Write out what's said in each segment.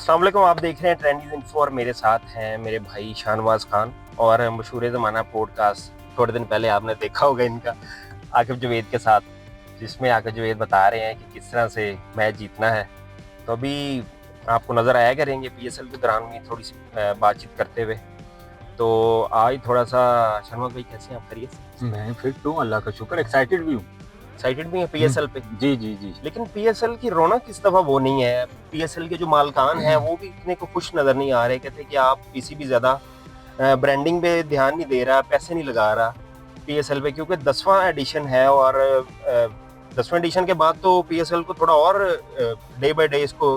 अस्सलाम वालेकुम। आप देख रहे हैं ट्रेंडीज इन्फो और मेरे साथ हैं मेरे भाई शाहनवाज खान और मशहूर ज़माना पॉडकास्ट। थोड़े दिन पहले आपने देखा होगा इनका आकिब जावेद के साथ, जिसमें आकिब जावेद बता रहे हैं कि किस तरह से मैच जीतना है। तो अभी आपको नज़र आया करेंगे पीएसएल के दौरान में थोड़ी सी बातचीत करते हुए। तो आज थोड़ा सा शाहनवाज भाई कैसे हैं आप? खैरियत से? मैं फिट हूँ, अल्लाह का शुक्र, एक्साइटेड भी हूँ। एक्साइटेड भी हैं पीएसएल पे? जी जी जी। लेकिन पीएसएल की रौनक इस दफा वो नहीं है। पीएसएल के जो मालकान हैं वो भी इतने को खुश नजर नहीं आ रहे। कहते कि आप किसी भी ज्यादा ब्रांडिंग पे ध्यान नहीं दे रहा, पैसे नहीं लगा रहा पीएसएल पे, क्योंकि 10वां एडिशन है और 10वें एडिशन के बाद तो पीएसएल को थोड़ा और डे बाय डे इसको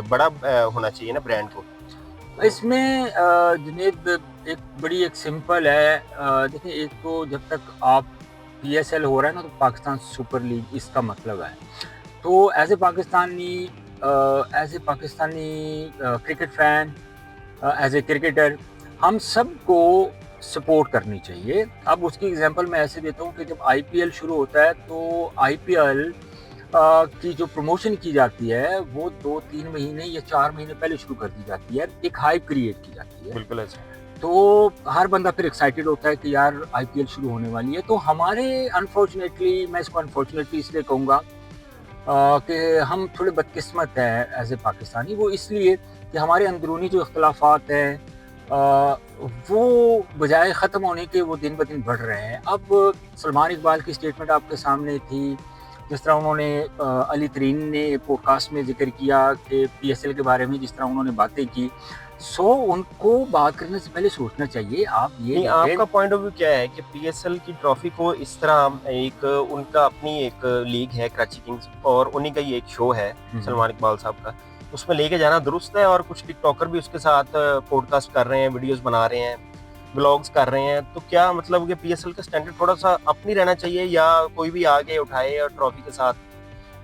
बड़ा होना चाहिए ना ब्रांड को। इसमें जुनेद एक बड़ी एक सिंपल है। देखिए, एक तो जब तक आप पीएसएल हो रहा है ना, तो पाकिस्तान सुपर लीग इसका मतलब है। तो as a Pakistani cricket fan, as a cricketer, हम सबको सपोर्ट करनी चाहिए। अब उसकी एग्जांपल मैं ऐसे देता हूँ कि जब आईपीएल शुरू होता है तो आईपीएल की जो प्रमोशन की जाती है वो 2-3 महीने या 4 महीने पहले शुरू कर दी जाती है, एक हाइप क्रिएट की जाती है। बिल्कुल ऐसा। तो हर बंदा फिर एक्साइटेड होता है कि यार आईपीएल शुरू होने वाली है। तो हमारे अनफॉर्चुनेटली, मैं इसको अनफॉर्चुनेटली इसलिए कहूँगा कि हम थोड़े बदकिस्मत हैं एज ए पाकिस्तानी। वो इसलिए कि हमारे अंदरूनी जो इख्तलाफात हैं वो बजाय ख़त्म होने के वो दिन ब दिन बढ़ रहे हैं। अब सलमान इकबाल की स्टेटमेंट आपके सामने थी, जिस तरह उन्होंने अली तरीन ने पॉडकास्ट में जिक्र किया कि पीएसएल के बारे में जिस तरह उन्होंने बातें की, उनको बात करने से पहले सोचना चाहिए। आप ये नहीं, आपका पॉइंट ऑफ व्यू क्या है कि पीएसएल की ट्रॉफी को इस तरह एक उनका अपनी एक लीग है कराची किंग्स और उन्हीं का ही एक शो है सलमान इकबाल साहब का, उसमें लेके जाना दुरुस्त है? और कुछ टिकटॉकर भी उसके साथ पॉडकास्ट कर रहे हैं, वीडियोस बना रहे हैं, ब्लॉग्स कर रहे हैं। तो क्या मतलब कि पीएसएल का स्टैंडर्ड थोड़ा सा अप नहीं रहना चाहिए, या कोई भी आगे उठाए और ट्रॉफी के साथ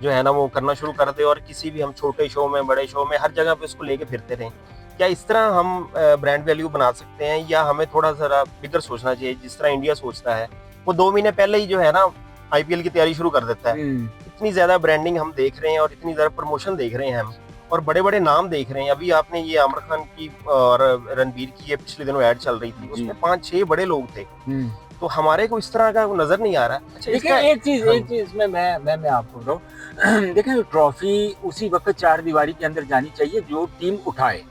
जो है ना वो करना शुरू कर दे और किसी भी हम छोटे शो में बड़े शो में हर जगह पे उसको लेके फिरते रहें? क्या इस तरह हम ब्रांड वैल्यू बना सकते हैं, या हमें थोड़ा सा बिगर सोचना चाहिए जिस तरह इंडिया सोचता है? वो 2 महीने पहले ही जो है ना आईपीएल की तैयारी शुरू कर देता है। इतनी ज्यादा ब्रांडिंग हम देख रहे हैं और इतनी ज्यादा प्रमोशन देख रहे हैं हम, और बड़े बड़े नाम देख रहे हैं। अभी आपने ये आमिर खान की और रणबीर की ये पिछले दिनों ऐड चल रही थी, उसमें 5-6 बड़े लोग थे। तो हमारे को इस तरह का नजर नहीं आ रहा। अच्छा, देखिए, एक चीज मैं आपको बताऊं। देखिए, ट्रॉफी उसी वक्त चार दीवारी के अंदर जानी चाहिए जो टीम उठाए।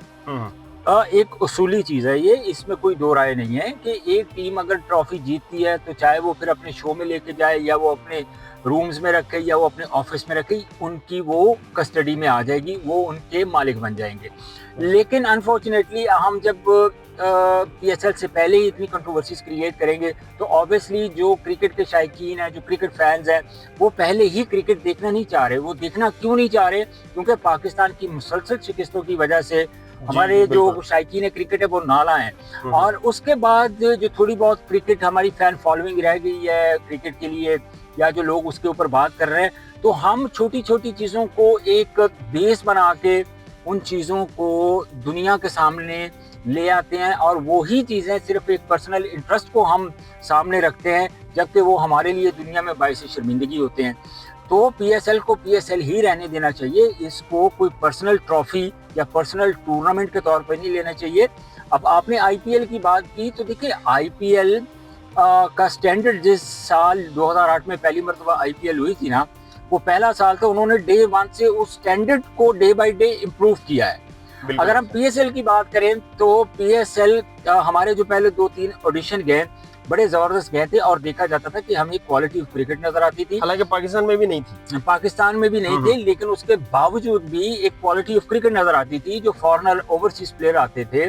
एक उसूली चीज है ये, इसमें कोई दो राय नहीं है कि एक टीम अगर ट्रॉफी जीतती है तो चाहे वो फिर अपने शो में लेके जाए, या वो अपने रूम्स में रखे, या वो अपने ऑफिस में रखे, उनकी वो कस्टडी में आ जाएगी, वो उनके मालिक बन जाएंगे। लेकिन अनफॉर्चुनेटली हम जब पीएसएल से पहले ही इतनी कंट्रोवर्सीज क्रिएट करेंगे तो ऑब्वियसली जो क्रिकेट के शायकीन हैं, जो क्रिकेट फैंस हैं, वो पहले ही क्रिकेट देखना नहीं चाह रहे। वो देखना क्यों नहीं चाह रहे? क्योंकि पाकिस्तान की मुसलसल शिकस्तों की वजह से हमारे जो शायकीन क्रिकेट है वो नाला है। और उसके बाद जो थोड़ी बहुत क्रिकेट हमारी फैन फॉलोइंग रह गई है क्रिकेट के लिए, या जो लोग उसके ऊपर बात कर रहे हैं, तो हम छोटी छोटी चीज़ों को एक बेस बना के उन चीज़ों को दुनिया के सामने ले आते हैं, और वो ही चीज़ें सिर्फ एक पर्सनल इंटरेस्ट को हम सामने रखते हैं, जबकि वो हमारे लिए दुनिया में बाइस शर्मिंदगी होते हैं। तो पीएसएल को पीएसएल ही रहने देना चाहिए। इसको कोई पर्सनल ट्रॉफी या पर्सनल टूर्नामेंट के तौर पर नहीं लेना चाहिए। अब आपने आईपीएल की बात की, तो देखिए आईपीएल का स्टैंडर्ड जिस साल 2008 में पहली मरतबा आईपीएल हुई थी ना, वो पहला साल था। उन्होंने डे 1 से उस स्टैंडर्ड को डे बाय डे इम्प्रूव किया है। अगर हम पीएसएल की बात करें तो पीएसएल हमारे जो पहले 2-3 ऑडिशन गए बड़े जबरदस्त गए थे, और देखा जाता था कि हमें क्वालिटी ऑफ क्रिकेट नजर आती थी। हालांकि पाकिस्तान में भी नहीं थी, लेकिन उसके बावजूद भी एक क्वालिटी ऑफ क्रिकेट नजर आती थी। जो फॉरेनर ओवरसीज प्लेयर आते थे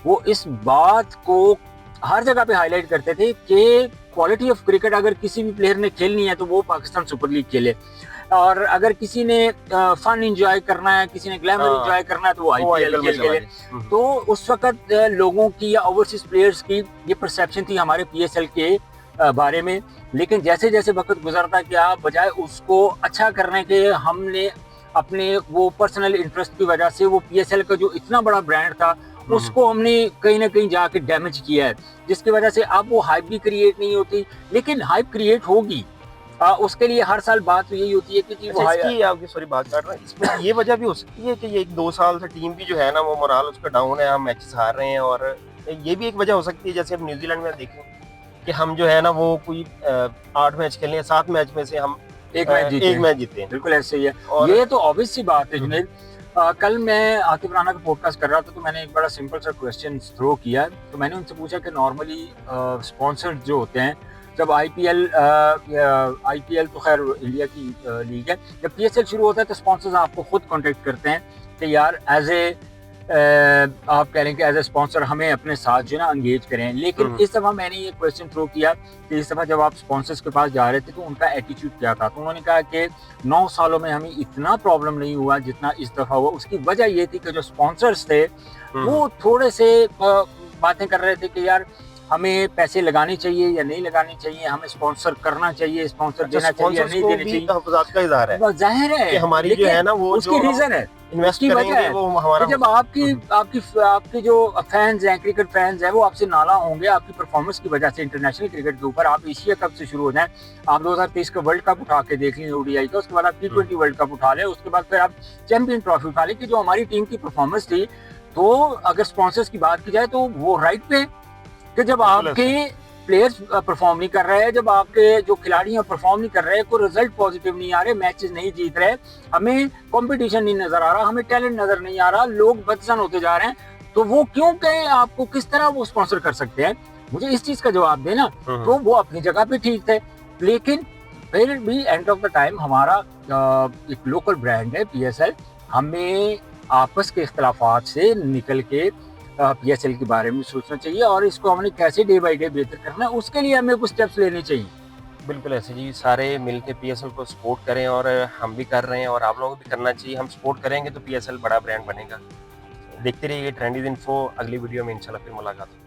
वो इस बात को हर जगह पे हाईलाइट करते थे कि क्वालिटी ऑफ क्रिकेट अगर किसी भी प्लेयर ने खेलनी है तो वो पाकिस्तान सुपर लीग खेले, और अगर किसी ने फन एंजॉय करना है, किसी ने ग्लैमर एंजॉय करना है, तो वो आईपीएल खेले। तो उस वक्त लोगों की या ओवरसीज प्लेयर्स की ये परसेप्शन थी हमारे पीएसएल के बारे में। लेकिन जैसे जैसे वक्त गुजरता गया, बजाय उसको अच्छा करने के, हमने अपने वो पर्सनल इंटरेस्ट की वजह से वो पीएसएल का जो इतना बड़ा ब्रांड था उसको हमने कहीं ना कहीं जाके डैमेज किया है, जिसकी वजह से अब वो हाइप भी क्रिएट नहीं होती। लेकिन हाइप क्रिएट होगी, उसके लिए हर साल बात तो यही होती है कि जी वो अच्छा, इसकी आपकी सॉरी बात कर रहा हूँ, इसमें ये वजह भी हो सकती है कि ये 1-2 साल से टीम भी जो है ना वो मोराल उसका डाउन है, हम मैचेस हार रहे हैं, और ये भी एक वजह हो सकती है जैसे अब न्यूजीलैंड में देखें कि हम जो है ना वो कोई 8 मैच खेले हैं, 7 मैच में से हम एक मैच जीते एक मैच जीते हैं। बिल्कुल ऐसे ही है। और ये तो ऑब्वियस सी बात है जुनैद। कल मैं आतिफ राना का पॉडकास्ट कर रहा था तो मैंने एक बड़ा सिंपल सा क्वेश्चन थ्रो किया, तो मैंने उनसे पूछा कि नॉर्मली स्पॉन्सर्स जो होते हैं, जब आईपीएल तो खैर इंडिया की लीग है, जब पीएसएल शुरू होता है तो स्पॉन्सर्स आपको खुद कांटेक्ट करते हैं कि यार एज ए आप कह रहे हैं कि एज ए स्पॉन्सर हमें अपने साथ जो है ना एंगेज करें। लेकिन इस दफ़ा मैंने ये क्वेश्चन थ्रो किया कि इस दफ़ा जब आप स्पॉन्सर्स के पास जा रहे थे तो उनका एटीट्यूड क्या था। तो उन्होंने कहा कि 9 सालों में हमें इतना प्रॉब्लम नहीं हुआ जितना इस दफ़ा हुआ। उसकी वजह ये थी कि जो स्पॉन्सर्स थे वो थोड़े से बातें कर रहे थे कि यार हमें पैसे लगाने चाहिए या नहीं लगाने चाहिए, हमें स्पॉन्सर करना चाहिए, स्पॉन्सर देना चाहिए या नहीं देना चाहिए। तहफ़्फ़ुज़ात का इज़हार है ज़ाहिर है कि हमारी जो है ना वो उसकी रीज़न है, इन्वेस्ट उसकी वजह करेंगे है वो हमारा। कि जब आपकी जो फैंस हैं, क्रिकेट फैंस हैं, वो आपसे नाला होंगे आपकी परफॉर्मेंस की वजह से इंटरनेशनल क्रिकेट के ऊपर। आप एशिया कप से शुरू हो जाएं, आप 2023 का वर्ल्ड कप उठा के देख लें ओडीआई का, उसके बाद आप T20 वर्ल्ड कप उठा लें, उसके बाद फिर आप चैंपियन ट्रॉफी उठा लें कि जो हमारी टीम की परफॉर्मेंस थी। तो अगर स्पॉन्सर्स की बात की जाए तो वो राइट पे कि जब आपके प्लेयर्स परफॉर्म नहीं कर रहे हैं, जब आपके जो खिलाड़ी हैं परफॉर्म नहीं कर रहे हैं, कोई रिजल्ट पॉजिटिव नहीं आ रहे, मैचेस नहीं जीत रहे, हमें कंपटीशन नहीं नजर आ रहा, हमें टैलेंट नजर नहीं आ रहा, लोग बदसन होते जा रहे हैं, तो वो क्यों कहें आपको, किस तरह वो स्पॉन्सर कर सकते हैं? मुझे इस चीज का जवाब देना। तो वो अपनी जगह पे ठीक थे, लेकिन फिर भी एंड ऑफ द टाइम हमारा एक लोकल ब्रांड है पीएसएल, हमें आपस के इख्तलाफात से निकल के पीएसएल के बारे में सोचना चाहिए और इसको हमने कैसे डे बाय डे बेहतर करना है, उसके लिए हमें कुछ स्टेप्स लेने चाहिए। बिल्कुल ऐसे जी, सारे मिलके पीएसएल को सपोर्ट करें, और हम भी कर रहे हैं और आप लोगों को भी करना चाहिए। हम सपोर्ट करेंगे तो पीएसएल बड़ा ब्रांड बनेगा। देखते रहिए ट्रेंडीज इन्फो, अगली वीडियो में इंशाल्लाह फिर मुलाकात होगी।